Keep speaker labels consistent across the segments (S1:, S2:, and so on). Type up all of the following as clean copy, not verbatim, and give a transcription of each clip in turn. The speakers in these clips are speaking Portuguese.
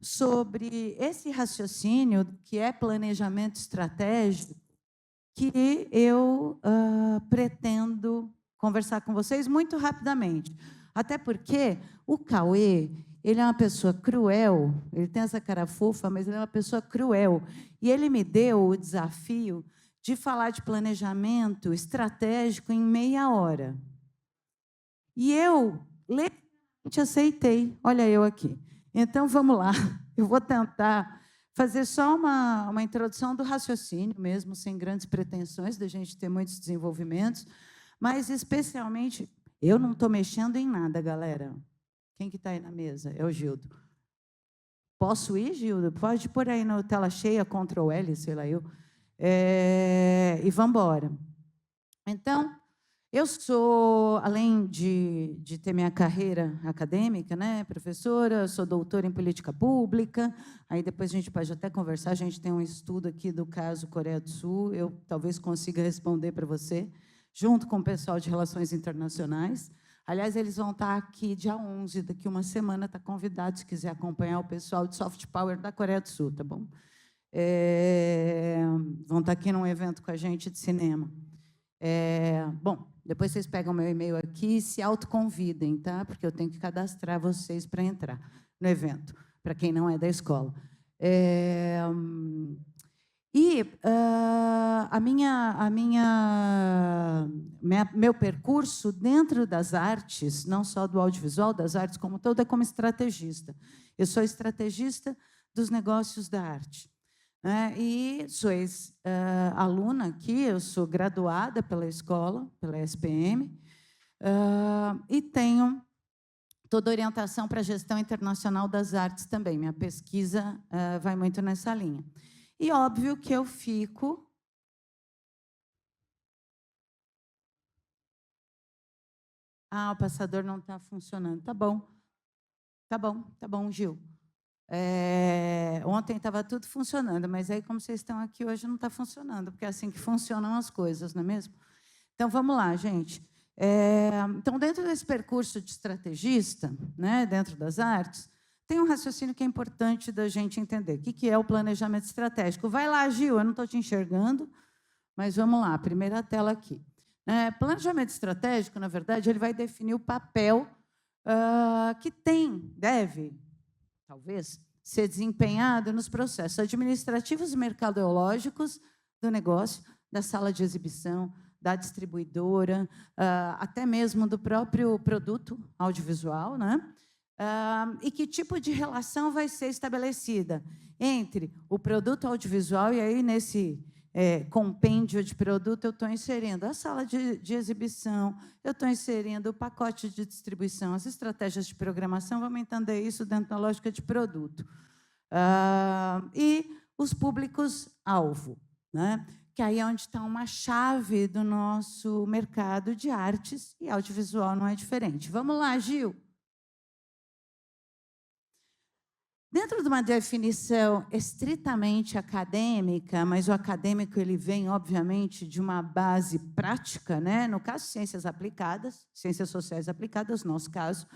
S1: sobre esse raciocínio que é planejamento estratégico, que eu pretendo conversar com vocês muito rapidamente. Até porque o Cauê, ele é uma pessoa cruel, ele tem essa cara fofa, mas ele é uma pessoa cruel. E ele me deu o desafio de falar de planejamento estratégico em meia hora. E eu legalmente aceitei. Olha eu aqui. Então, vamos lá. Eu vou tentar fazer só uma introdução do raciocínio mesmo, sem grandes pretensões da gente ter muitos desenvolvimentos, mas, especialmente, eu não estou mexendo em nada, galera. Quem que está aí na mesa? É o Gildo. Posso ir, Gildo? Pode pôr aí na tela cheia, Ctrl L, sei lá eu. E vamos embora. Então, eu sou, além de ter minha carreira acadêmica, né, professora, sou doutora em política pública, aí depois a gente pode até conversar, a gente tem um estudo aqui do caso Coreia do Sul, eu talvez consiga responder para você, junto com o pessoal de Relações Internacionais. Aliás, eles vão estar aqui dia 11, daqui uma semana, está convidado, se quiser acompanhar o pessoal de Soft Power da Coreia do Sul, tá bom? Vão estar aqui num evento com a gente de cinema. Bom, depois vocês pegam meu e-mail aqui e se autoconvidem, tá? Porque eu tenho que cadastrar vocês para entrar no evento, para quem não é da escola. Meu percurso dentro das artes, não só do audiovisual, das artes como todo, é como estrategista. Eu sou estrategista dos negócios da arte. E sou aluna aqui, eu sou graduada pela escola, pela SPM, e tenho toda orientação para a gestão internacional das artes também. Minha pesquisa vai muito nessa linha. E óbvio que eu fico... o passador não está funcionando. Tá bom, Gil. Ontem estava tudo funcionando, mas aí, como vocês estão aqui hoje, não está funcionando, porque é assim que funcionam as coisas, não é mesmo? Então, vamos lá, gente. Então, dentro desse percurso de estrategista, né, dentro das artes, tem um raciocínio que é importante da gente entender. O que é o planejamento estratégico? Vai lá, Gil, eu não estou te enxergando, mas vamos lá, primeira tela aqui. Planejamento estratégico, na verdade, ele vai definir o papel que deve, talvez, ser desempenhado nos processos administrativos e mercadológicos do negócio, da sala de exibição, da distribuidora, até mesmo do próprio produto audiovisual, né? E que tipo de relação vai ser estabelecida entre o produto audiovisual, e aí, nesse compêndio de produto, eu estou inserindo a sala de exibição, eu estou inserindo o pacote de distribuição, as estratégias de programação, vamos entender isso dentro da lógica de produto. E os públicos-alvo, né? Que aí é onde está uma chave do nosso mercado de artes, e audiovisual não é diferente. Vamos lá, Gil. Dentro de uma definição estritamente acadêmica, mas o acadêmico ele vem, obviamente, de uma base prática, né? No caso, ciências aplicadas, ciências sociais aplicadas, no nosso caso,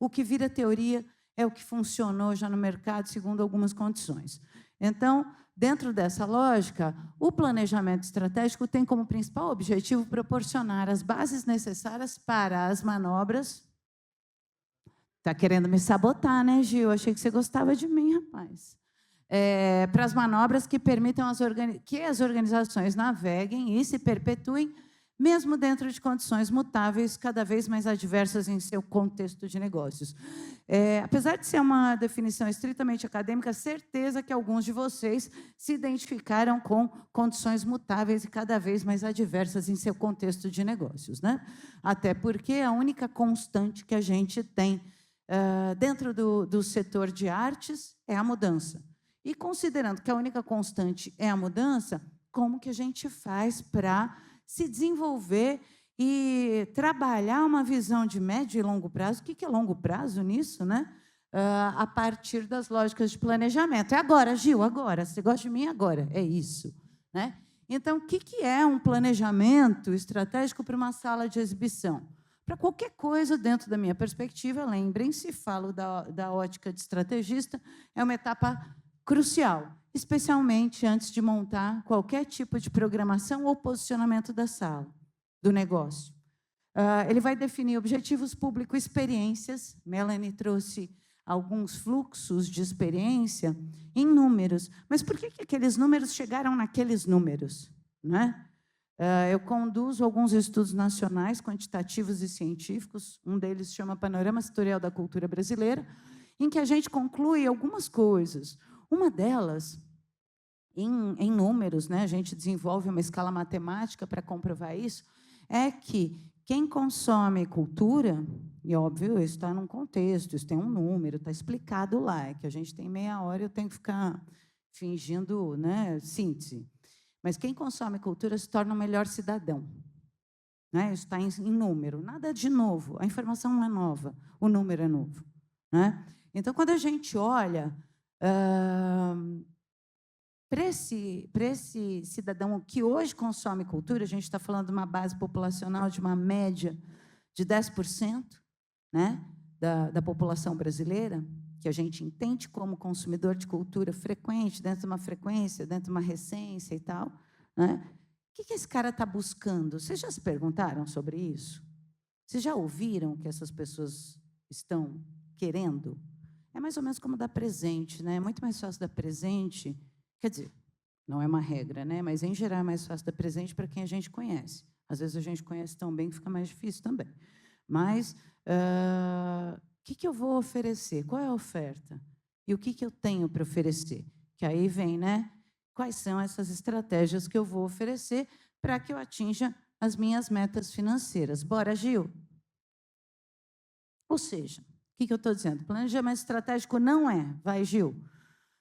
S1: o que vira teoria é o que funcionou já no mercado, segundo algumas condições. Então, dentro dessa lógica, o planejamento estratégico tem como principal objetivo proporcionar as bases necessárias para as manobras. Está querendo me sabotar, né, Gil? Achei que você gostava de mim, rapaz. Para as manobras que permitam que as organizações naveguem e se perpetuem, mesmo dentro de condições mutáveis, cada vez mais adversas em seu contexto de negócios. Apesar de ser uma definição estritamente acadêmica, certeza que alguns de vocês se identificaram com condições mutáveis e cada vez mais adversas em seu contexto de negócios, né? Até porque a única constante que a gente tem dentro do setor de artes é a mudança. E considerando que a única constante é a mudança, como que a gente faz para se desenvolver e trabalhar uma visão de médio e longo prazo? O que é longo prazo nisso, né? A partir das lógicas de planejamento. É agora, Gil, agora. Você gosta de mim agora? É isso, né? Então, o que é um planejamento estratégico para uma sala de exibição? Para qualquer coisa dentro da minha perspectiva, lembrem-se, falo da ótica de estrategista, é uma etapa crucial, especialmente antes de montar qualquer tipo de programação ou posicionamento da sala, do negócio. Ele vai definir objetivos público, experiências. Melanie trouxe alguns fluxos de experiência em números. Mas por que aqueles números chegaram naqueles números? Né? Eu conduzo alguns estudos nacionais, quantitativos e científicos. Um deles chama Panorama Setorial da Cultura Brasileira, em que a gente conclui algumas coisas. Uma delas, em números, né, a gente desenvolve uma escala matemática para comprovar isso, é que quem consome cultura, e óbvio, isso está num contexto, isso tem um número, está explicado lá, é que a gente tem meia hora e eu tenho que ficar fingindo, né, síntese. Mas quem consome cultura se torna um melhor cidadão. Né? Isso está em número, nada de novo, a informação não é nova, o número é novo. Né? Então, quando a gente olha para esse cidadão que hoje consome cultura, a gente está falando de uma base populacional de uma média de 10%, né, da população brasileira, que a gente entende como consumidor de cultura frequente, dentro de uma frequência, dentro de uma recência e tal. Né? O que esse cara está buscando? Vocês já se perguntaram sobre isso? Vocês já ouviram o que essas pessoas estão querendo? É mais ou menos como dar presente, né? É muito mais fácil dar presente. Quer dizer, não é uma regra, né? Mas, em geral, é mais fácil dar presente para quem a gente conhece. Às vezes, a gente conhece tão bem que fica mais difícil também. Mas, o que eu vou oferecer? Qual é a oferta? E o que eu tenho para oferecer? Que aí vem, né? Quais são essas estratégias que eu vou oferecer para que eu atinja as minhas metas financeiras? Bora, Gil? Ou seja, o que eu estou dizendo? Planejamento estratégico não é, vai, Gil,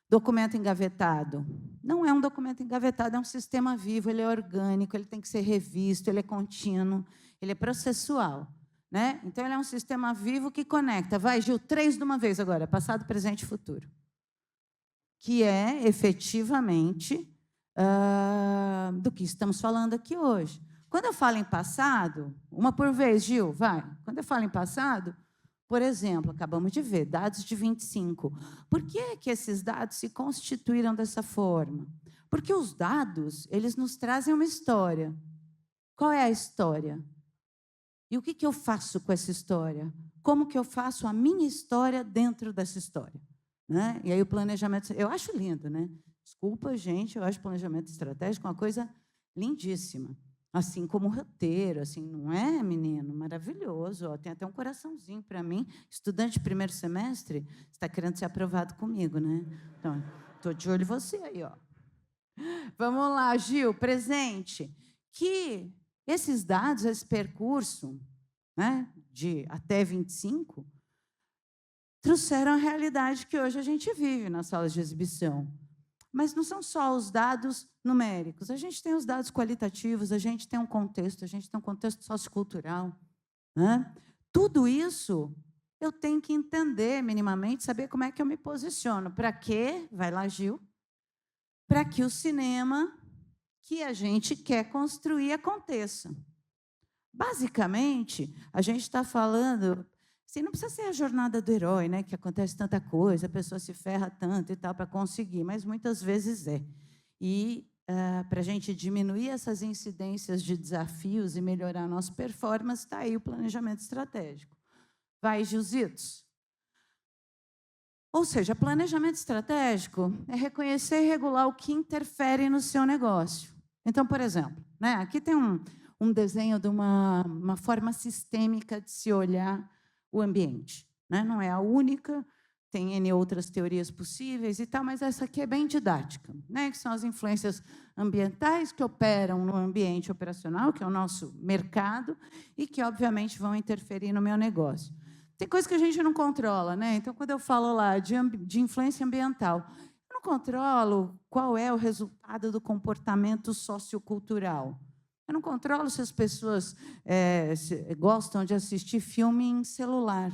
S1: documento engavetado. Não é um documento engavetado, é um sistema vivo, ele é orgânico, ele tem que ser revisto, ele é contínuo, ele é processual. Né? Então, ele é um sistema vivo que conecta. Vai, Gil, 3 de uma vez agora, passado, presente e futuro. Que é, efetivamente, do que estamos falando aqui hoje. Quando eu falo em passado, uma por vez, Gil, vai. Quando eu falo em passado, por exemplo, acabamos de ver, dados de 25. Por que esses dados se constituíram dessa forma? Porque os dados, eles nos trazem uma história. Qual é a história? E o que eu faço com essa história? Como que eu faço a minha história dentro dessa história? Né? E aí o planejamento... Eu acho lindo, né? Desculpa, gente, eu acho planejamento estratégico uma coisa lindíssima. Assim como o roteiro, assim, não é, menino? Maravilhoso. Ó, tem até um coraçãozinho para mim. Estudante de primeiro semestre, está querendo ser aprovado comigo, né? Então, estou de olho em você aí, ó. Vamos lá, Gil, presente. Que esses dados, esse percurso, né, de até 25, trouxeram a realidade que hoje a gente vive nas salas de exibição. Mas não são só os dados numéricos, a gente tem os dados qualitativos, a gente tem um contexto, sociocultural. Né? Tudo isso eu tenho que entender minimamente, saber como é que eu me posiciono. Para quê? Vai lá, Gil. Para que o cinema que a gente quer construir aconteça. Basicamente, a gente está falando... Assim, não precisa ser a jornada do herói, né, que acontece tanta coisa, a pessoa se ferra tanto e tal para conseguir, mas muitas vezes é. E para a gente diminuir essas incidências de desafios e melhorar a nossa performance, está aí o planejamento estratégico. Vai, Gilzitos? Ou seja, planejamento estratégico é reconhecer e regular o que interfere no seu negócio. Então, por exemplo, né, aqui tem um desenho de uma forma sistêmica de se olhar o ambiente. Né? Não é a única, tem N outras teorias possíveis e tal, mas essa aqui é bem didática, né? Que são as influências ambientais que operam no ambiente operacional, que é o nosso mercado, e que, obviamente, vão interferir no meu negócio. Tem coisa que a gente não controla, né? Então, quando eu falo lá de influência ambiental, eu não controlo qual é o resultado do comportamento sociocultural. Eu não controlo se as pessoas gostam de assistir filme em celular.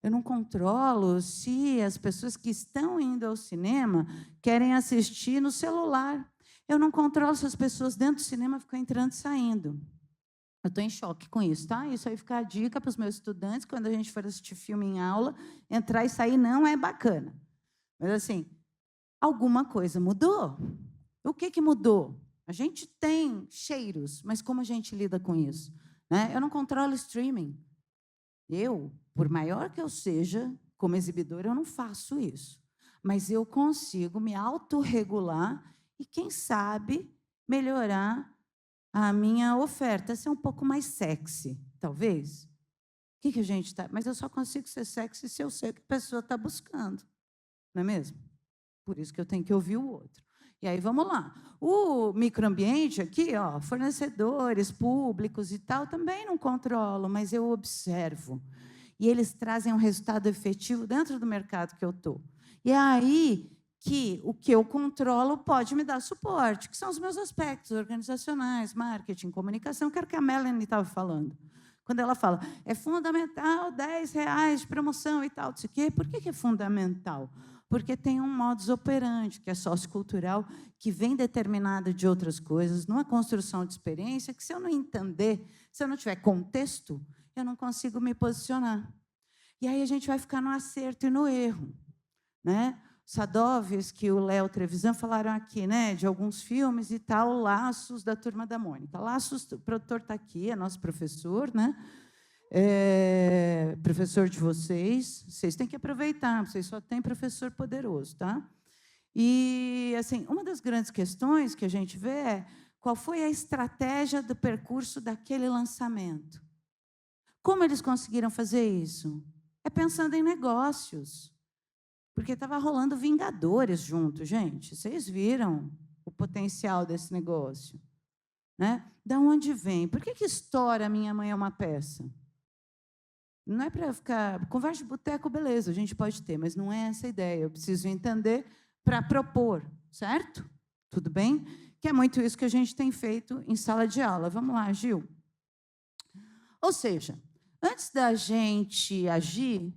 S1: Eu não controlo se as pessoas que estão indo ao cinema querem assistir no celular. Eu não controlo se as pessoas dentro do cinema ficam entrando e saindo. Eu estou em choque com isso, tá? Isso aí fica a dica para os meus estudantes, quando a gente for assistir filme em aula, entrar e sair não é bacana. Mas, assim, alguma coisa mudou. O que mudou? A gente tem cheiros, mas como a gente lida com isso? Né? Eu não controlo streaming. Eu, por maior que eu seja, como exibidora, eu não faço isso. Mas eu consigo me autorregular e, quem sabe, melhorar a minha oferta, ser um pouco mais sexy, talvez. O que a gente está... Mas eu só consigo ser sexy se eu sei o que a pessoa está buscando. Não é mesmo? Por isso que eu tenho que ouvir o outro. E aí, vamos lá. O microambiente aqui, ó, fornecedores públicos e tal, também não controlo, mas eu observo. E eles trazem um resultado efetivo dentro do mercado que eu estou. E é aí que o que eu controlo pode me dar suporte, que são os meus aspectos organizacionais, marketing, comunicação, que era o que a Melanie estava falando. Quando ela fala, é fundamental R$10 de promoção e tal, não sei o quê. Por que é fundamental? Porque tem um modus operandi, que é sociocultural, que vem determinado de outras coisas, numa construção de experiência, que se eu não entender, se eu não tiver contexto, eu não consigo me posicionar. E aí a gente vai ficar no acerto e no erro. Né? Sadovski e o Léo Trevisan falaram aqui, né, de alguns filmes e tal, Laços da Turma da Mônica. Laços, o produtor está aqui, é nosso professor, né? Professor de vocês têm que aproveitar, vocês só têm professor poderoso, tá? E, assim, uma das grandes questões que a gente vê é qual foi a estratégia do percurso daquele lançamento. Como eles conseguiram fazer isso? É pensando em negócios. Porque estava rolando Vingadores junto, gente. Vocês viram o potencial desse negócio. Né? Da onde vem? Por que estoura Minha Mãe é uma Peça? Não é para ficar... Conversa de boteco, beleza, a gente pode ter, mas não é essa a ideia. Eu preciso entender para propor, certo? Tudo bem? Que é muito isso que a gente tem feito em sala de aula. Vamos lá, Gil. Ou seja, antes da gente agir,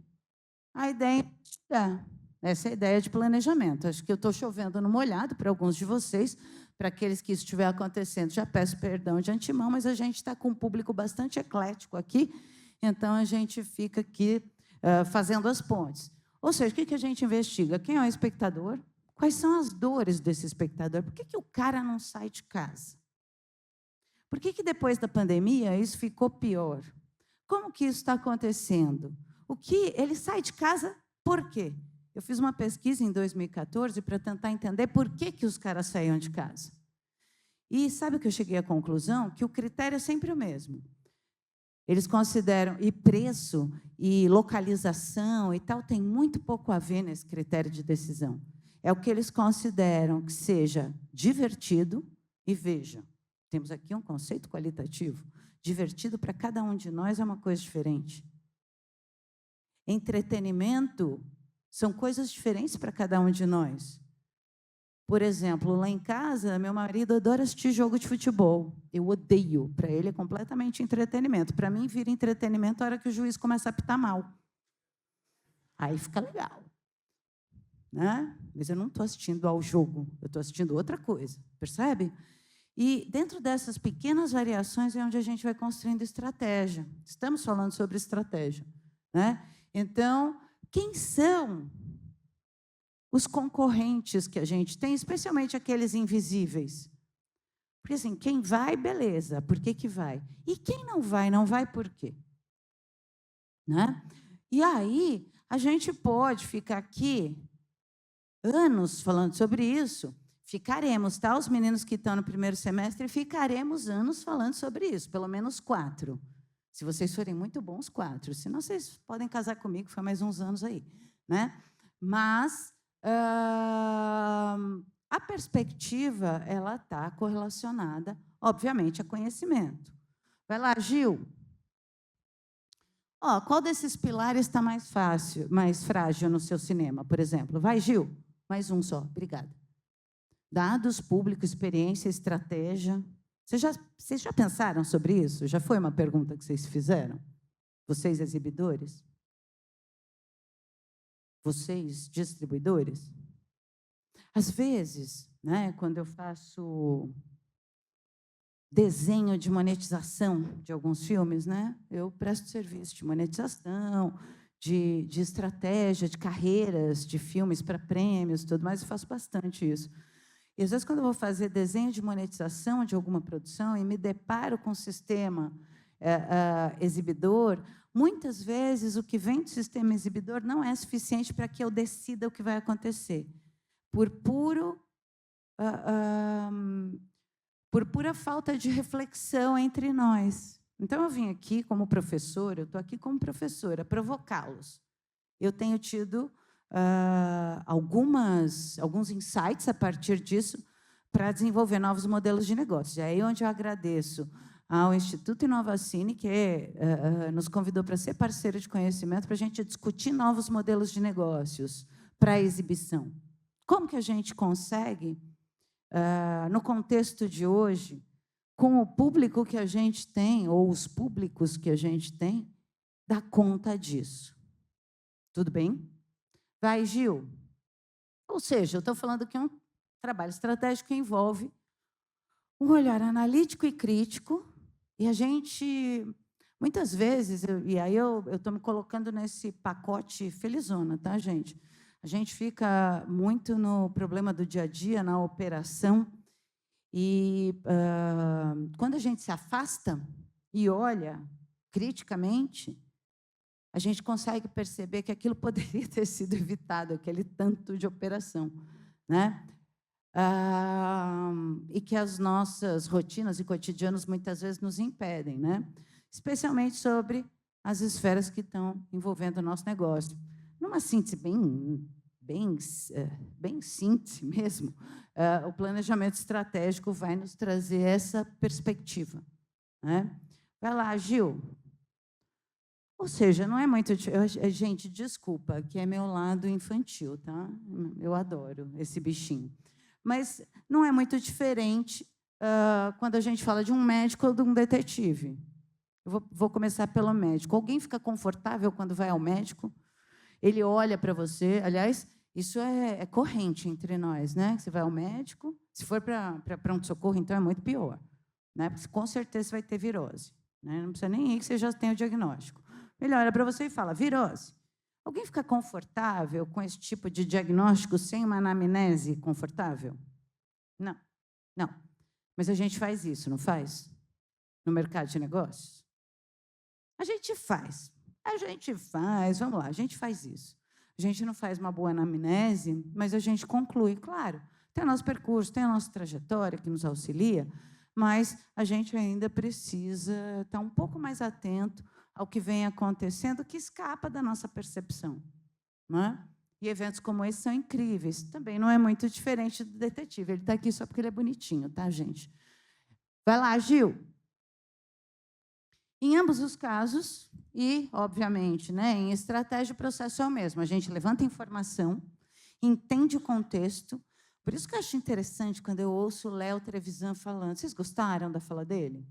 S1: a ideia é... Essa é a ideia de planejamento. Acho que eu estou chovendo no molhado para alguns de vocês, para aqueles que isso estiver acontecendo, já peço perdão de antemão, mas a gente está com um público bastante eclético aqui, então a gente fica aqui fazendo as pontes. Ou seja, o que a gente investiga? Quem é o espectador? Quais são as dores desse espectador? Por que o cara não sai de casa? Por que depois da pandemia isso ficou pior? Como que isso está acontecendo? Ele sai de casa por quê? Eu fiz uma pesquisa em 2014 para tentar entender por que os caras saíam de casa. E sabe o que eu cheguei à conclusão? Que o critério é sempre o mesmo. Eles consideram, e preço, e localização e tal, tem muito pouco a ver nesse critério de decisão. É o que eles consideram que seja divertido, e veja, temos aqui um conceito qualitativo. Divertido para cada um de nós é uma coisa diferente. Entretenimento são coisas diferentes para cada um de nós. Por exemplo, lá em casa, meu marido adora assistir jogo de futebol. Eu odeio. Para ele é completamente entretenimento. Para mim, vira entretenimento a hora que o juiz começa a apitar mal. Aí fica legal. Né? Mas eu não estou assistindo ao jogo, eu estou assistindo outra coisa. Percebe? E dentro dessas pequenas variações é onde a gente vai construindo estratégia. Estamos falando sobre estratégia. Né? Então, quem são os concorrentes que a gente tem, especialmente aqueles invisíveis? Porque, assim, quem vai, beleza, por que vai? E quem não vai por quê? Né? E aí, a gente pode ficar aqui anos falando sobre isso, ficaremos, tá? Os meninos que estão no primeiro semestre, ficaremos anos falando sobre isso, pelo menos 4. Se vocês forem muito bons, 4. Senão, vocês podem casar comigo, foi mais uns anos aí. Né? Mas a perspectiva ela está correlacionada, obviamente, a conhecimento. Vai lá, Gil. Qual desses pilares está mais frágil no seu cinema, por exemplo? Vai, Gil. Mais um só, obrigada. Dados, público, experiência, estratégia. Vocês já pensaram sobre isso? Já foi uma pergunta que vocês fizeram? Vocês, exibidores? Vocês, distribuidores? Às vezes, né, quando eu faço desenho de monetização de alguns filmes, né? Eu presto serviço de monetização, de estratégia, de carreiras, de filmes para prêmios, tudo mais, eu faço bastante isso. E, às vezes, quando eu vou fazer desenho de monetização de alguma produção e me deparo com o sistema exibidor, muitas vezes o que vem do sistema exibidor não é suficiente para que eu decida o que vai acontecer. Por pura falta de reflexão entre nós. Então, eu vim aqui como professora, eu estou aqui como professora, provocá-los. Eu tenho tido alguns insights a partir disso para desenvolver novos modelos de negócio. É aí onde eu agradeço ao Instituto Inovacine, que nos convidou para ser parceiro de conhecimento, para a gente discutir novos modelos de negócios para exibição. Como que a gente consegue, no contexto de hoje, com o público que a gente tem, ou os públicos que a gente tem, dar conta disso? Tudo bem? Vai, Gil. Ou seja, eu estou falando que um trabalho estratégico envolve um olhar analítico e crítico, e a gente, muitas vezes, e aí eu estou me colocando nesse pacote felizona, tá, gente? A gente fica muito no problema do dia a dia, na operação, e quando a gente se afasta e olha criticamente, a gente consegue perceber que aquilo poderia ter sido evitado, aquele tanto de operação, né? E que as nossas rotinas e cotidianos muitas vezes nos impedem, né? Especialmente sobre as esferas que estão envolvendo o nosso negócio. Numa síntese bem síntese mesmo, o planejamento estratégico vai nos trazer essa perspectiva, né? Vai lá, Gil. Ou seja, não é muito... Gente, desculpa, que é meu lado infantil, tá? Eu adoro esse bichinho. Mas não é muito diferente quando a gente fala de um médico ou de um detetive. Eu vou começar pelo médico. Alguém fica confortável quando vai ao médico? Ele olha para você. Aliás, isso é corrente entre nós, né? Você vai ao médico, se for para pronto-socorro, então é muito pior, né? Porque com certeza você vai ter virose, né? Não precisa nem ir que você já tenha o diagnóstico. Ele olha para você e fala, virose. Alguém fica confortável com esse tipo de diagnóstico sem uma anamnese confortável? Não, não. Mas a gente faz isso, não faz? No mercado de negócios? A gente faz, vamos lá, a gente faz isso. A gente não faz uma boa anamnese, mas a gente conclui, claro, tem o nosso percurso, tem a nossa trajetória que nos auxilia, mas a gente ainda precisa estar um pouco mais atento ao que vem acontecendo, que escapa da nossa percepção, não é? E eventos como esse são incríveis. Também não é muito diferente do detetive. Ele está aqui só porque ele é bonitinho, tá, gente? Vai lá, Gil. Em ambos os casos, e, obviamente, né, em estratégia, o processo é o mesmo. A gente levanta informação, entende o contexto. Por isso que eu acho interessante quando eu ouço o Léo Trevisan falando. Vocês gostaram da fala dele?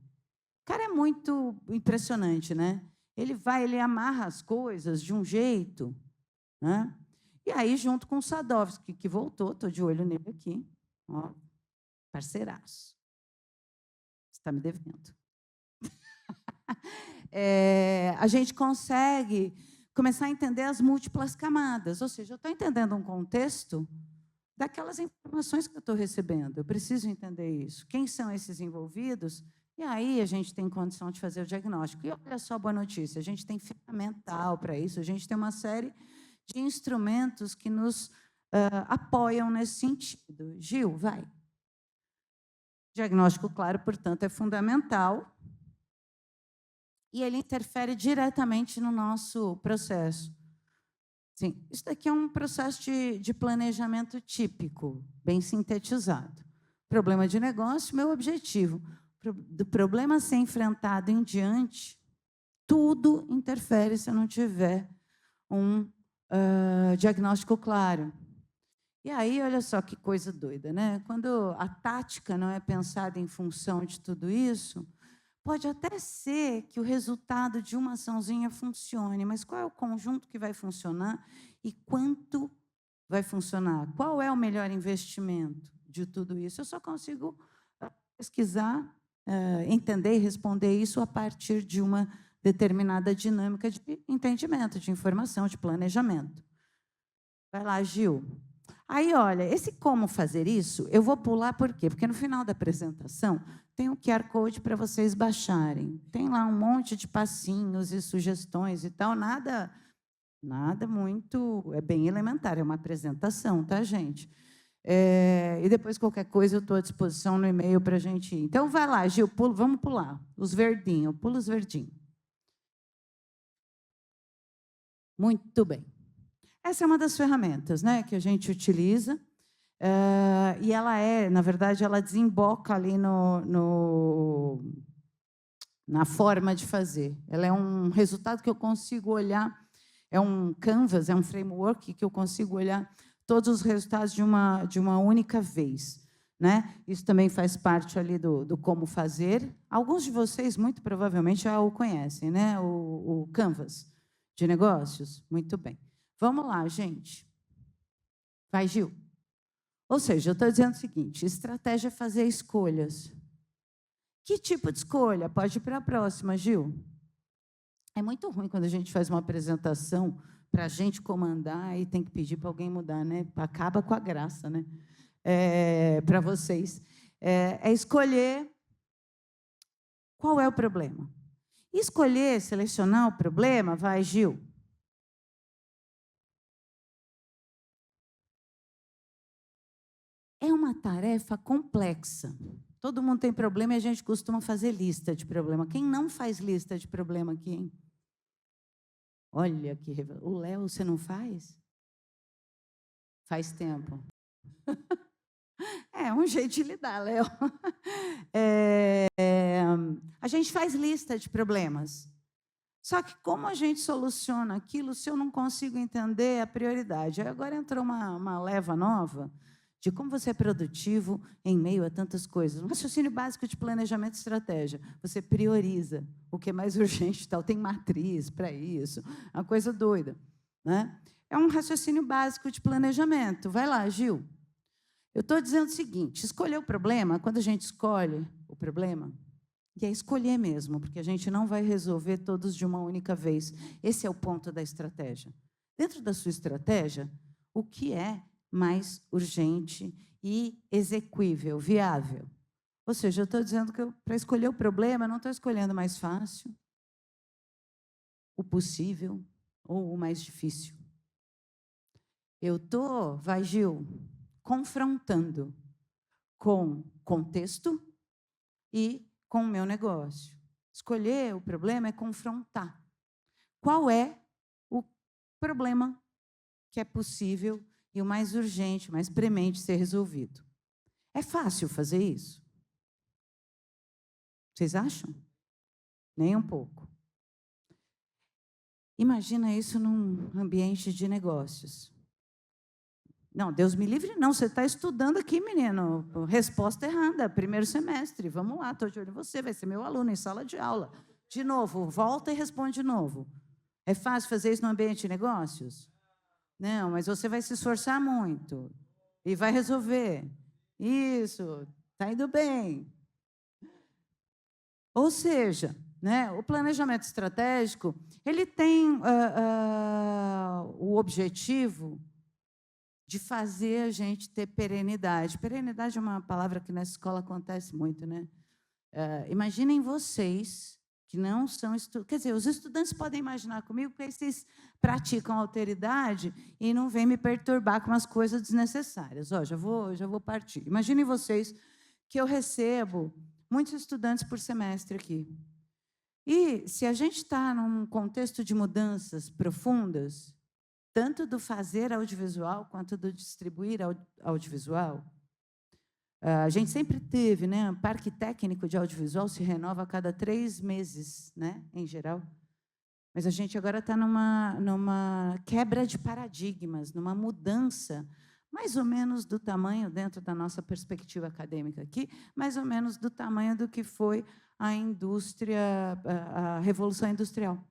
S1: O cara é muito impressionante, né? Ele amarra as coisas de um jeito, né? E aí, junto com o Sadovski, que voltou, estou de olho nele aqui, ó, parceiraço. Você está me devendo. A gente consegue começar a entender as múltiplas camadas, ou seja, eu estou entendendo um contexto daquelas informações que eu estou recebendo, eu preciso entender isso. Quem são esses envolvidos? E aí a gente tem condição de fazer o diagnóstico. E olha só a boa notícia, a gente tem ferramental para isso, a gente tem uma série de instrumentos que nos apoiam nesse sentido. Gil, vai. Diagnóstico claro, portanto, é fundamental e ele interfere diretamente no nosso processo. Sim, isso daqui é um processo de planejamento típico, bem sintetizado. Problema de negócio, meu objetivo. Do problema a ser enfrentado em diante, tudo interfere se eu não tiver um diagnóstico claro. E aí, olha só que coisa doida, né? Quando a tática não é pensada em função de tudo isso, pode até ser que o resultado de uma açãozinha funcione, mas qual é o conjunto que vai funcionar e quanto vai funcionar? Qual é o melhor investimento de tudo isso? Eu só consigo pesquisar entender e responder isso a partir de uma determinada dinâmica de entendimento, de informação, de planejamento. Vai lá, Gil. Aí, olha, esse como fazer isso, eu vou pular por quê? Porque no final da apresentação tem um QR Code para vocês baixarem. Tem lá um monte de passinhos e sugestões e tal, nada muito, é bem elementar, é uma apresentação, tá, gente? E depois, qualquer coisa, eu estou à disposição no e-mail para a gente ir. Então, vai lá, Gil, vamos pular. Os verdinhos, pula os verdinhos. Muito bem. Essa é uma das ferramentas, né, que a gente utiliza, e ela na verdade, ela desemboca ali na forma de fazer. Ela é um resultado que eu consigo olhar, é um canvas, é um framework que eu consigo olhar todos os resultados de uma única vez, né? Isso também faz parte ali do como fazer. Alguns de vocês, muito provavelmente, já o conhecem, né? O canvas de negócios. Muito bem. Vamos lá, gente. Vai, Gil. Ou seja, eu estou dizendo o seguinte, estratégia é fazer escolhas. Que tipo de escolha? Pode ir para a próxima, Gil. É muito ruim quando a gente faz uma apresentação para a gente comandar e tem que pedir para alguém mudar, né? Acaba com a graça, né? Para vocês. É escolher qual é o problema. Escolher, selecionar o problema, vai, Gil. É uma tarefa complexa. Todo mundo tem problema e a gente costuma fazer lista de problema. Quem não faz lista de problema aqui, hein? Olha que... O Léo, você não faz? Faz tempo. É um jeito de lidar, Léo. A gente faz lista de problemas. Só que como a gente soluciona aquilo se eu não consigo entender a prioridade? Aí agora entrou uma leva nova de como você é produtivo em meio a tantas coisas. Um raciocínio básico de planejamento e estratégia. Você prioriza o que é mais urgente, tal. Tem matriz para isso, uma coisa doida, né? É um raciocínio básico de planejamento. Vai lá, Gil. Eu estou dizendo o seguinte, escolher o problema, quando a gente escolhe o problema, e é escolher mesmo, porque a gente não vai resolver todos de uma única vez. Esse é o ponto da estratégia. Dentro da sua estratégia, o que é mais urgente e execuível, viável? Ou seja, eu estou dizendo que para escolher o problema, eu não estou escolhendo o mais fácil, o possível ou o mais difícil. Eu estou, vai, Gil, confrontando com contexto e com o meu negócio. Escolher o problema é confrontar. Qual é o problema que é possível e o mais urgente, o mais premente ser resolvido? É fácil fazer isso? Vocês acham? Nem um pouco. Imagina isso num ambiente de negócios. Não, Deus me livre, não. Você está estudando aqui, menino. Resposta errada, primeiro semestre. Vamos lá, estou de olho em você, vai ser meu aluno em sala de aula. De novo, volta e responde de novo. É fácil fazer isso no ambiente de negócios? Não, mas você vai se esforçar muito e vai resolver. Isso, está indo bem. Ou seja, né, o planejamento estratégico, ele tem o objetivo de fazer a gente ter perenidade. Perenidade é uma palavra que nessa escola acontece muito, né? Imaginem vocês que não são estudantes, quer dizer, os estudantes podem imaginar comigo porque vocês praticam alteridade e não vêm me perturbar com umas coisas desnecessárias. Ó, já vou partir. Imaginem vocês que eu recebo muitos estudantes por semestre aqui. E se a gente está num contexto de mudanças profundas, tanto do fazer audiovisual quanto do distribuir audiovisual, a gente sempre teve, né? O parque técnico de audiovisual se renova a cada 3 meses, né? Em geral. Mas a gente agora está numa quebra de paradigmas, numa mudança, mais ou menos do tamanho, dentro da nossa perspectiva acadêmica aqui, mais ou menos do tamanho do que foi a indústria, a Revolução Industrial.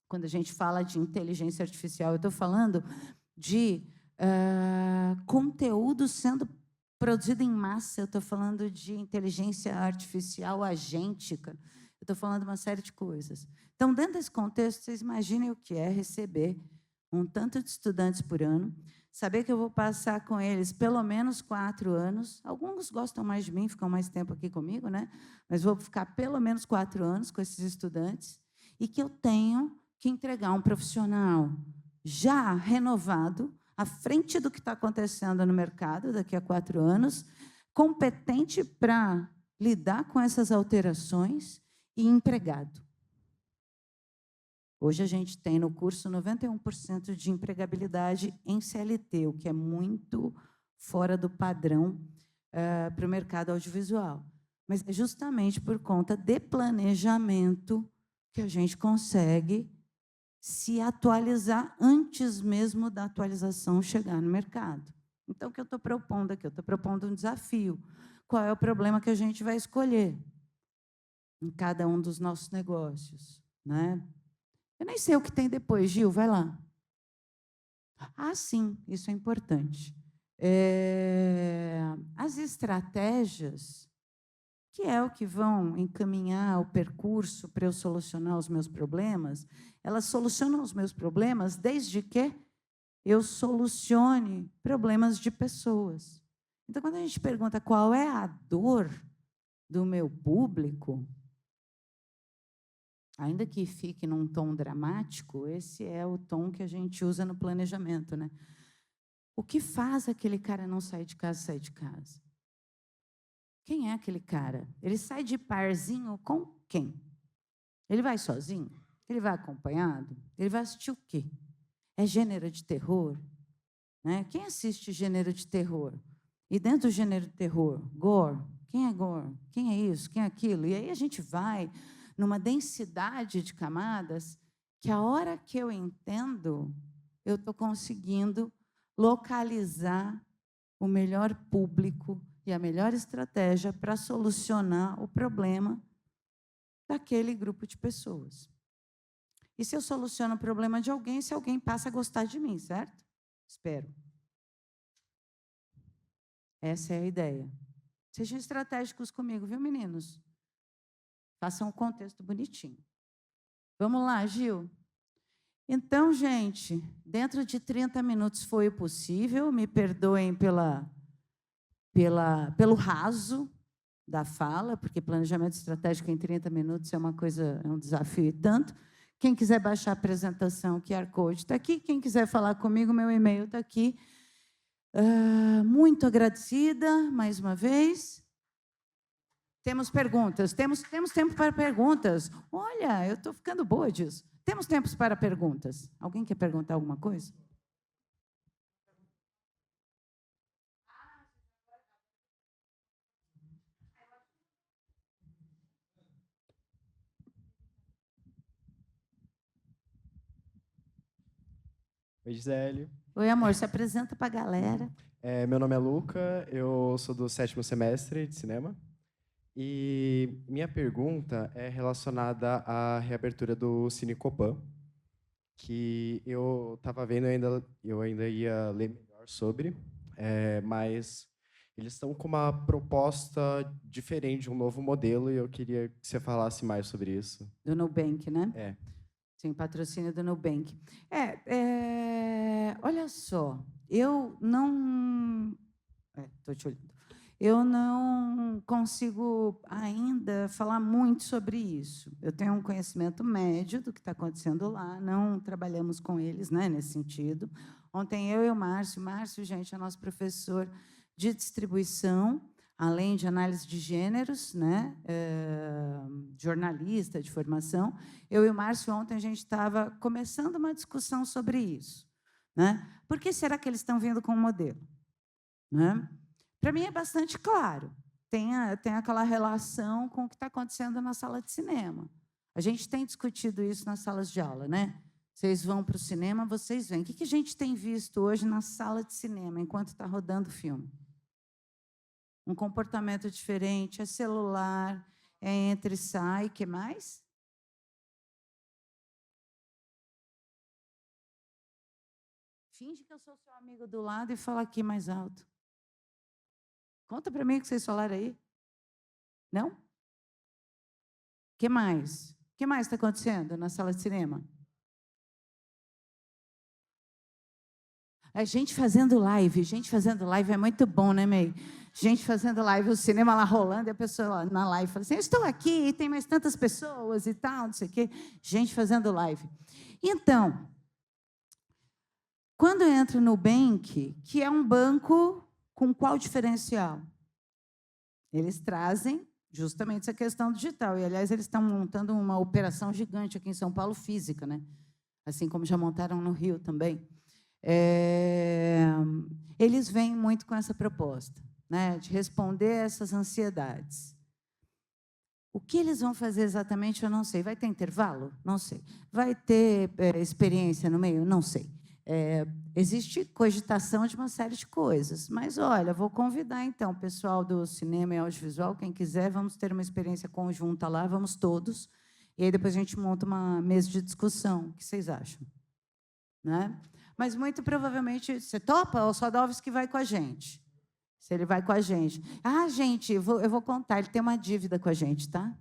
S1: Quando a gente fala de inteligência artificial, eu estou falando de conteúdo sendo produzido em massa, eu estou falando de inteligência artificial agêntica, eu estou falando de uma série de coisas. Então, dentro desse contexto, vocês imaginem o que é receber um tanto de estudantes por ano, saber que eu vou passar com eles pelo menos 4 anos, alguns gostam mais de mim, ficam mais tempo aqui comigo, né? Mas vou ficar pelo menos 4 anos com esses estudantes, e que eu tenho que entregar um profissional já renovado, à frente do que está acontecendo no mercado daqui a 4 anos, competente para lidar com essas alterações e empregado. Hoje a gente tem no curso 91% de empregabilidade em CLT, o que é muito fora do padrão para o mercado audiovisual. Mas é justamente por conta de planejamento que a gente consegue se atualizar antes mesmo da atualização chegar no mercado. Então, o que eu estou propondo aqui? Eu estou propondo um desafio. Qual é o problema que a gente vai escolher em cada um dos nossos negócios, né? Eu nem sei o que tem depois, Gil, vai lá. Ah, sim, isso é importante. As estratégias, que é o que vão encaminhar o percurso para eu solucionar os meus problemas, elas solucionam os meus problemas desde que eu solucione problemas de pessoas. Então, quando a gente pergunta qual é a dor do meu público, ainda que fique num tom dramático, esse é o tom que a gente usa no planejamento, né? O que faz aquele cara não sair de casa, sair de casa? Quem é aquele cara? Ele sai de parzinho com quem? Ele vai sozinho? Ele vai acompanhado? Ele vai assistir o quê? É gênero de terror? Né? Quem assiste gênero de terror? E dentro do gênero de terror, gore. Quem é gore? Quem é isso? Quem é aquilo? E aí a gente vai numa densidade de camadas que a hora que eu entendo, eu estou conseguindo localizar o melhor público e a melhor estratégia para solucionar o problema daquele grupo de pessoas. E se eu soluciono o problema de alguém, se alguém passa a gostar de mim, certo? Espero. Essa é a ideia. Sejam estratégicos comigo, viu, meninos? Façam um contexto bonitinho. Vamos lá, Gil. Então, gente, dentro de 30 minutos foi o possível. Me perdoem pelo raso da fala, porque planejamento estratégico em 30 minutos é uma coisa, é um desafio e tanto. Quem quiser baixar a apresentação, o QR Code está aqui. Quem quiser falar comigo, meu e-mail está aqui. Muito agradecida, mais uma vez. Temos perguntas, temos tempo para perguntas. Olha, eu estou ficando boa disso. Temos tempos para perguntas. Alguém quer perguntar alguma coisa?
S2: Oi, Gisele.
S1: Oi, amor, se apresenta para a galera.
S2: Meu nome é Luca, eu sou do 7º semestre de cinema. E minha pergunta é relacionada à reabertura do Cine Copan, que eu estava vendo, eu ainda ia ler melhor sobre, mas eles estão com uma proposta diferente, um novo modelo, e eu queria que você falasse mais sobre isso.
S1: Do Nubank, né?
S2: É.
S1: Sim, patrocínio do Nubank. Olha só, eu não... Estou te olhando. Eu não consigo ainda falar muito sobre isso. Eu tenho um conhecimento médio do que está acontecendo lá, não trabalhamos com eles, né, nesse sentido. Ontem eu e o Márcio, gente, é nosso professor de distribuição, além de análise de gêneros, né, jornalista de formação. Eu e o Márcio, ontem, a gente estava começando uma discussão sobre isso. Né? Por que será que eles estão vindo com um modelo? Né? Para mim é bastante claro. Tem aquela relação com o que está acontecendo na sala de cinema. A gente tem discutido isso nas salas de aula, né? Vocês vão para o cinema, vocês vêm. O que a gente tem visto hoje na sala de cinema, enquanto está rodando o filme? Um comportamento diferente, é celular, é entra e sai, o que mais? Finge que eu sou seu amigo do lado e fala aqui mais alto. Conta para mim o que vocês falaram aí. Não? O que mais? O que mais está acontecendo na sala de cinema? É gente fazendo live é muito bom, né, May? Gente fazendo live, o cinema lá rolando, e a pessoa lá na live fala assim, eu estou aqui, e tem mais tantas pessoas e tal, não sei o quê. Gente fazendo live. Então, quando eu entro no Nubank, que é um banco com qual diferencial? Eles trazem justamente essa questão digital. E, aliás, eles estão montando uma operação gigante aqui em São Paulo, física, né? Assim como já montaram no Rio também. Eles vêm muito com essa proposta, né, de responder a essas ansiedades. O que eles vão fazer exatamente, eu não sei. Vai ter intervalo? Não sei. Vai ter experiência no meio? Não sei. Existe cogitação de uma série de coisas. Mas, olha, vou convidar, então, o pessoal do cinema e audiovisual, quem quiser, vamos ter uma experiência conjunta lá, vamos todos. E aí depois a gente monta uma mesa de discussão. O que vocês acham? Né? Mas, muito provavelmente, você topa? O Sadovski vai com a gente. Se ele vai com a gente. Ah, gente, eu vou contar, ele tem uma dívida com a gente, tá?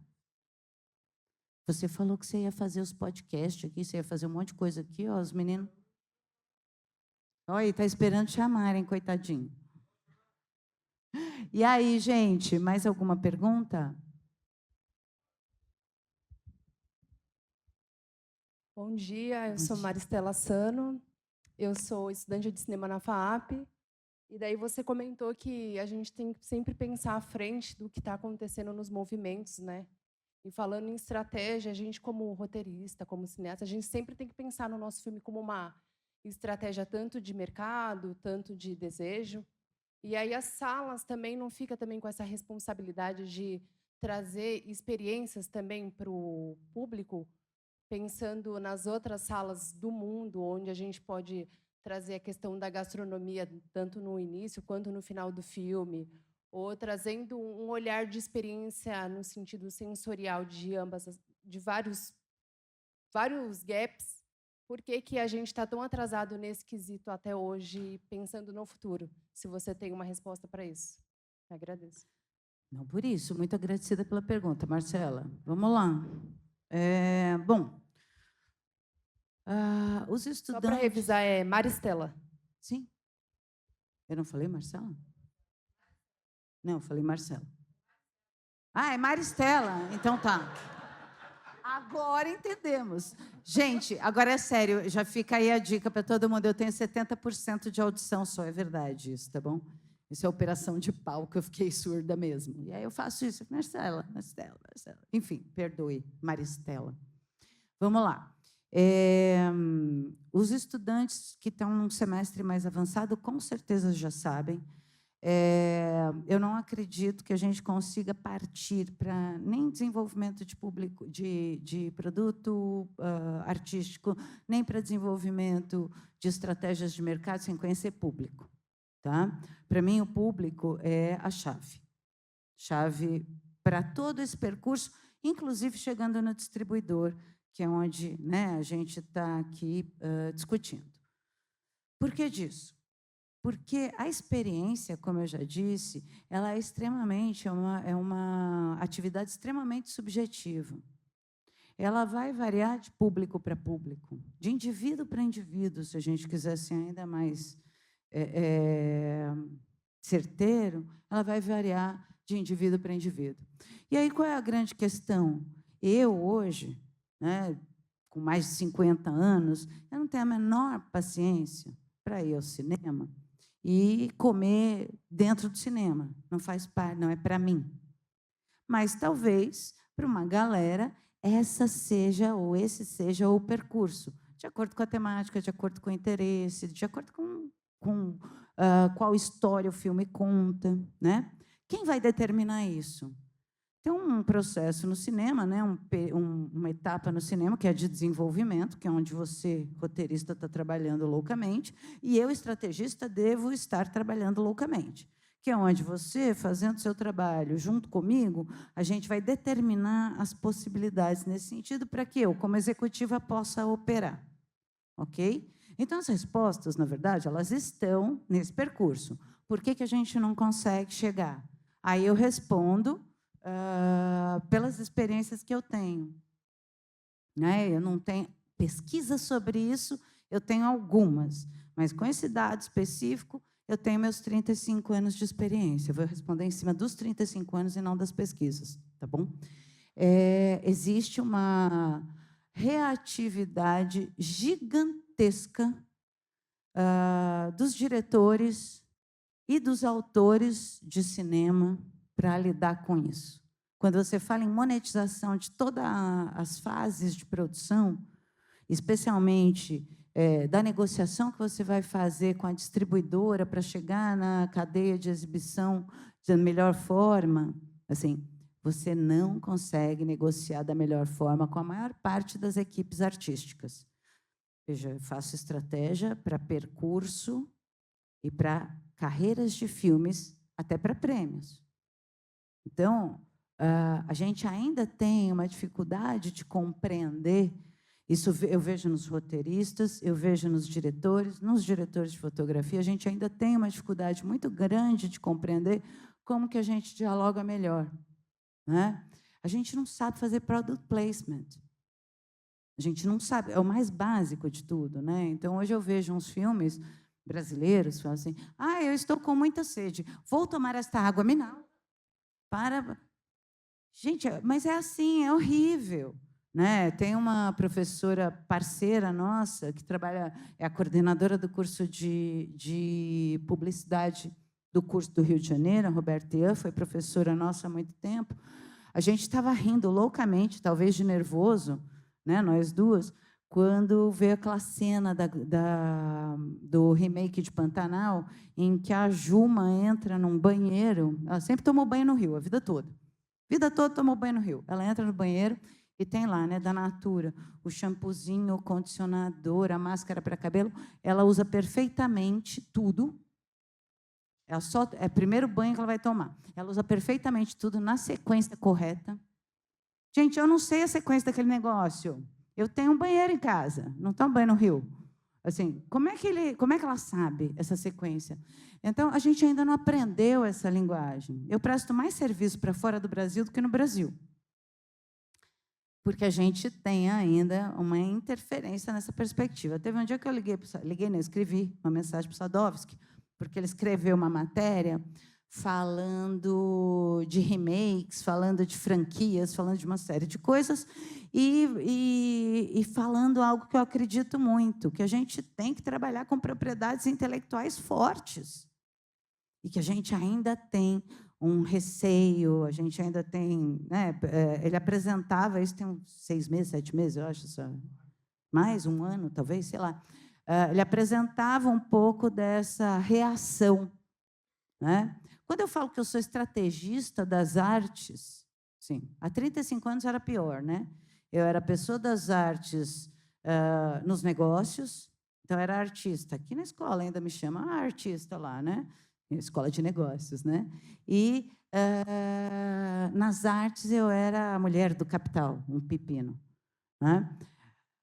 S1: Você falou que você ia fazer os podcasts aqui, você ia fazer um monte de coisa aqui, ó, os meninos. Olha, está esperando chamarem, coitadinho. E aí, gente, mais alguma pergunta?
S3: Bom dia, eu sou Maristela Sano, eu sou estudante de cinema na FAAP, e daí você comentou que a gente tem que sempre pensar à frente do que está acontecendo nos movimentos, né? E falando em estratégia, a gente como roteirista, como cineasta, a gente sempre tem que pensar no nosso filme como uma estratégia tanto de mercado, tanto de desejo. E aí as salas também não ficam também com essa responsabilidade de trazer experiências também para o público, pensando nas outras salas do mundo, onde a gente pode trazer a questão da gastronomia, tanto no início quanto no final do filme, ou trazendo um olhar de experiência no sentido sensorial de ambas, de vários gaps. Por que a gente está tão atrasado nesse quesito até hoje, pensando no futuro? Se você tem uma resposta para isso, eu agradeço.
S1: Não por isso, muito agradecida pela pergunta, Marcela. Vamos lá. Bom, os estudantes...
S3: Só para revisar, é Maristela.
S1: Sim. Eu não falei Marcela? Não, eu falei Marcela. Ah, é Maristela. Então tá. Agora entendemos. Gente, agora é sério, já fica aí a dica para todo mundo. Eu tenho 70% de audição só, é verdade isso, tá bom? Isso é operação de palco, eu fiquei surda mesmo. E aí eu faço isso, Marcela. Enfim, perdoe, Maristela. Vamos lá. Os estudantes que estão num semestre mais avançado, com certeza já sabem. Eu não acredito que a gente consiga partir para nem desenvolvimento de público, de produto artístico, nem para desenvolvimento de estratégias de mercado sem conhecer público. Tá? Para mim, o público é a chave para todo esse percurso, inclusive chegando no distribuidor, que é onde, né, a gente está aqui discutindo. Por que disso? Porque a experiência, como eu já disse, ela é extremamente, é uma atividade extremamente subjetiva. Ela vai variar de público para público, de indivíduo para indivíduo, se a gente quiser ser ainda mais certeiro, ela vai variar de indivíduo para indivíduo. E aí, qual é a grande questão? Eu, hoje, né, com mais de 50 anos, eu não tenho a menor paciência para ir ao cinema e comer dentro do cinema. Não faz parte, não é para mim. Mas talvez, para uma galera, esse seja o percurso, de acordo com a temática, de acordo com o interesse, de acordo com qual história o filme conta, né? Quem vai determinar isso? Tem um processo no cinema, né? Uma etapa no cinema, que é de desenvolvimento, que é onde você, roteirista, está trabalhando loucamente, e eu, estrategista, devo estar trabalhando loucamente, que é onde você, fazendo seu trabalho junto comigo, a gente vai determinar as possibilidades nesse sentido para que eu, como executiva, possa operar. Ok? Então, as respostas, na verdade, elas estão nesse percurso. por que a gente não consegue chegar? Aí eu respondo pelas experiências que eu tenho. Né? Eu não tenho pesquisa sobre isso, eu tenho algumas, mas com esse dado específico, eu tenho meus 35 anos de experiência. Eu vou responder em cima dos 35 anos e não das pesquisas, tá bom? Existe uma reatividade gigantesca dos diretores e dos autores de cinema para lidar com isso. Quando você fala em monetização de todas as fases de produção, especialmente da negociação que você vai fazer com a distribuidora para chegar na cadeia de exibição da melhor forma, assim, você não consegue negociar da melhor forma com a maior parte das equipes artísticas. Veja, eu faço estratégia para percurso e para carreiras de filmes, até para prêmios. Então, a gente ainda tem uma dificuldade de compreender, isso eu vejo nos roteiristas, eu vejo nos diretores de fotografia, a gente ainda tem uma dificuldade muito grande de compreender como que a gente dialoga melhor. Né? A gente não sabe fazer product placement. A gente não sabe, é o mais básico de tudo. Né? Então, hoje eu vejo uns filmes brasileiros, falam assim, eu estou com muita sede, vou tomar esta água mineral. Gente, mas é assim, é horrível. Né? Tem uma professora parceira nossa, que trabalha, é a coordenadora do curso de publicidade do curso do Rio de Janeiro, a Roberta Ian, foi professora nossa há muito tempo. A gente estava rindo loucamente, talvez de nervoso, né, nós duas, quando veio aquela cena do remake de Pantanal, em que a Juma entra num banheiro, ela sempre tomou banho no rio, a vida toda. A vida toda tomou banho no rio. Ela entra no banheiro e tem lá, né, da Natura, o shampoozinho, o condicionador, a máscara para cabelo. Ela usa perfeitamente tudo. É o primeiro banho que ela vai tomar. Ela usa perfeitamente tudo na sequência correta. Gente, eu não sei a sequência daquele negócio. Eu tenho um banheiro em casa, não tomo banho no rio. Assim, como é que ela sabe essa sequência? Então, a gente ainda não aprendeu essa linguagem. Eu presto mais serviço para fora do Brasil do que no Brasil. Porque a gente tem ainda uma interferência nessa perspectiva. Teve um dia que eu escrevi uma mensagem para o Sadovski, porque ele escreveu uma matéria falando de remakes, falando de franquias, falando de uma série de coisas, e falando algo que eu acredito muito, que a gente tem que trabalhar com propriedades intelectuais fortes, e que a gente ainda tem um receio, a gente ainda tem... Né, ele apresentava, isso tem uns 6 meses, 7 meses, eu acho, mais um ano, talvez, sei lá. Ele apresentava um pouco dessa reação. Né? Quando eu falo que eu sou estrategista das artes, sim, há 35 anos era pior, né? Eu era pessoa das artes nos negócios, então era artista. Aqui na escola ainda me chama artista lá, né? Escola de negócios, né? E nas artes eu era a mulher do capital, um pepino. Né?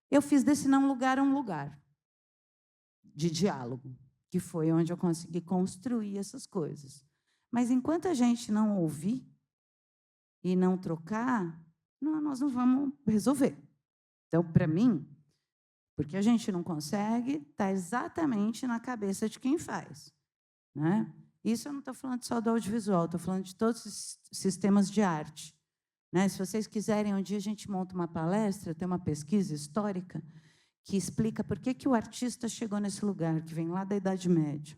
S1: Eu fiz desse não lugar um lugar de diálogo, que foi onde eu consegui construir essas coisas. Mas enquanto a gente não ouvir e não trocar, nós não vamos resolver. Então, para mim, porque a gente não consegue, está exatamente na cabeça de quem faz. Né? Isso eu não estou falando só do audiovisual, estou falando de todos os sistemas de arte. Né? Se vocês quiserem, um dia a gente monta uma palestra, tem uma pesquisa histórica que explica por que o artista chegou nesse lugar, que vem lá da Idade Média,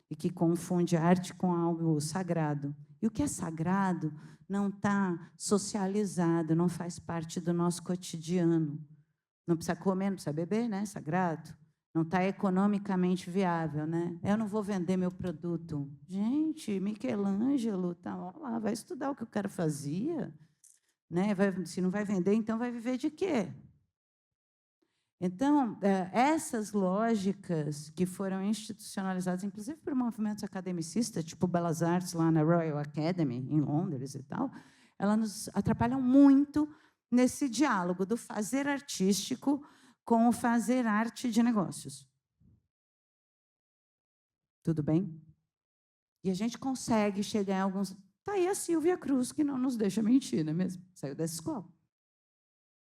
S1: e que confunde a arte com algo sagrado. E o que é sagrado não está socializado, não faz parte do nosso cotidiano. Não precisa comer, não precisa beber, né? Sagrado. Não está economicamente viável, né? Eu não vou vender meu produto. Gente, Michelangelo, tá lá, vai estudar o que o cara fazia, né? Se não vai vender, então vai viver de quê? Então, essas lógicas que foram institucionalizadas, inclusive por movimentos academicistas, tipo Belas Artes, lá na Royal Academy, em Londres e tal, elas nos atrapalham muito nesse diálogo do fazer artístico com o fazer arte de negócios. Tudo bem? E a gente consegue chegar em alguns... Está aí a Sílvia Cruz, que não nos deixa mentir, não é mesmo? Saiu dessa escola.